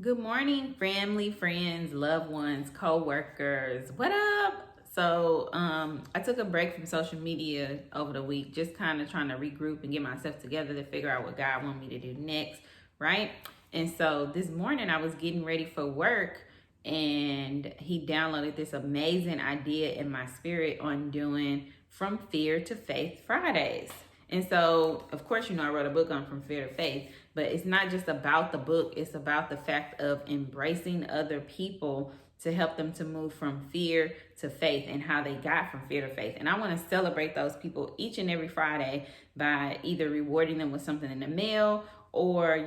Good morning, family, friends, loved ones, co-workers. What up? I took a break from social media over the week, just kind of trying to regroup and get myself together to figure out what God wanted me to do next, right? And so this morning I was getting ready for work and he downloaded this amazing idea in my spirit on doing From Fear to Faith Fridays. And so, of course, I wrote a book on From Fear to Faith, but it's not just about the book, it's about the fact of embracing other people to help them to move from fear to faith and how they got from fear to faith. And I want to celebrate those people each and every Friday by either rewarding them with something in the mail or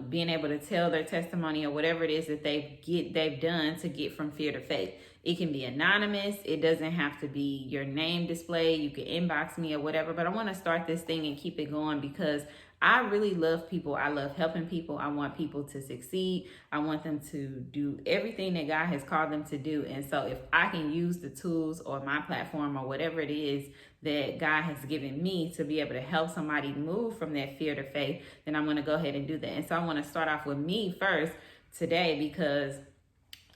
being able to tell their testimony or whatever it is that they've done to get from fear to faith. It can be anonymous. It doesn't have to be your name displayed. You can inbox me or whatever, but I want to start this thing and keep it going because I really love people. I love helping people. I want people to succeed. I want them to do everything that God has called them to do. And so if I can use the tools or my platform or whatever it is that God has given me to be able to help somebody move from that fear to faith, then I'm going to go ahead and do that. And so I want to start off with me first today because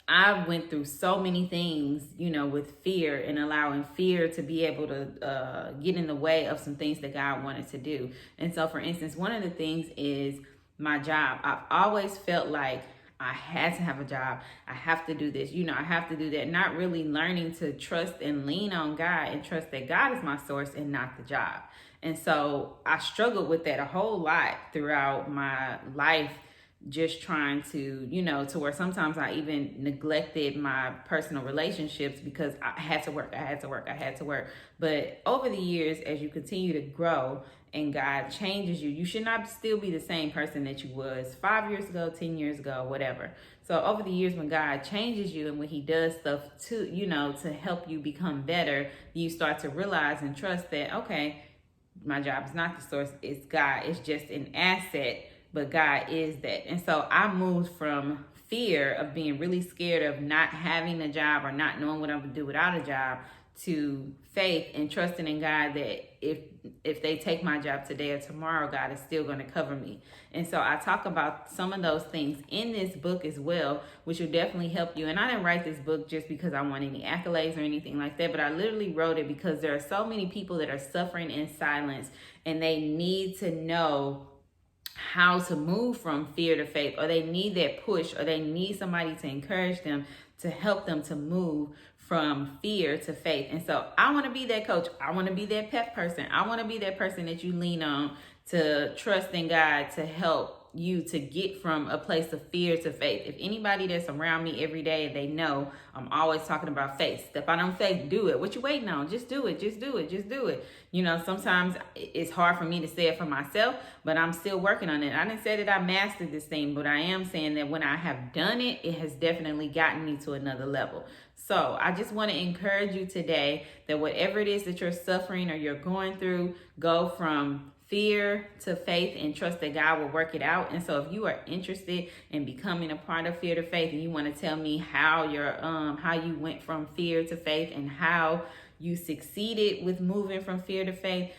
I went through so many things, with fear and allowing fear to be able to get in the way of some things that God wanted to do. And so, for instance, one of the things is my job. I've always felt like I had to have a job. I have to do this, I have to do that. Not really learning to trust and lean on God and trust that God is my source and not the job. And so I struggled with that a whole lot throughout my life, just trying to, to where sometimes I even neglected my personal relationships because I had to work. But over the years, as you continue to grow and God changes you, you should not still be the same person that you was 5 years ago, 10 years ago, whatever. So over the years, when God changes you and when he does stuff to, to help you become better, you start to realize and trust that, okay, my job is not the source, it's God. It's just an asset, but God is that. And so I moved from fear of being really scared of not having a job or not knowing what I'm gonna do without a job to faith and trusting in God that if they take my job today or tomorrow, God is still going to cover me. And so I talk about some of those things in this book as well, which will definitely help you. And I didn't write this book just because I want any accolades or anything like that, but I literally wrote it because there are so many people that are suffering in silence and they need to know how to move from fear to faith, or they need that push, or they need somebody to encourage them to help them to move from fear to faith. And so I want to be that coach. I want to be that pep person. I want to be that person that you lean on to trust in God to help you to get from a place of fear to faith. If anybody that's around me every day, they know I'm always talking about faith. Step out on faith, do it. What you waiting on? Just do it. Just do it. Just do it. Sometimes it's hard for me to say it for myself, but I'm still working on it. I didn't say that I mastered this thing, but I am saying that when I have done it, it has definitely gotten me to another level. So I just want to encourage you today that whatever it is that you're suffering or you're going through, go from fear to faith and trust that God will work it out. And so if you are interested in becoming a part of Fear to Faith and you want to tell me how you went from fear to faith and how you succeeded with moving from fear to faith,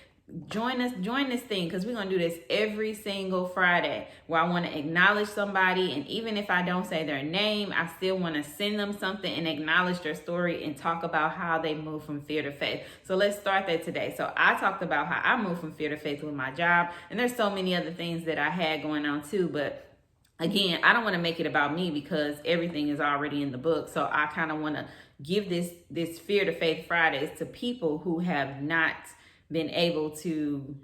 join this thing, because we're going to do this every single Friday where I want to acknowledge somebody, and even if I don't say their name, I still want to send them something and acknowledge their story and talk about how they moved from fear to faith. So let's start that today. So I talked about how I moved from fear to faith with my job, and there's so many other things that I had going on too, but again, I don't want to make it about me because everything is already in the book. So I kind of want to give this Fear to Faith Fridays to people who have not been able to,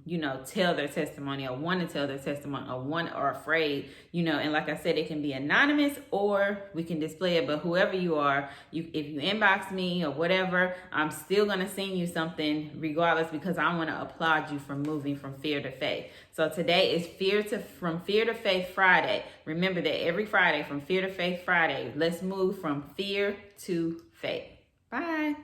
tell their testimony or want to tell their testimony or are afraid, and like I said, it can be anonymous or we can display it, but whoever you are, if you inbox me or whatever, I'm still going to send you something regardless because I want to applaud you for moving from fear to faith. So today is From Fear to Faith Friday. Remember that every Friday, From Fear to Faith Friday, let's move from fear to faith. Bye.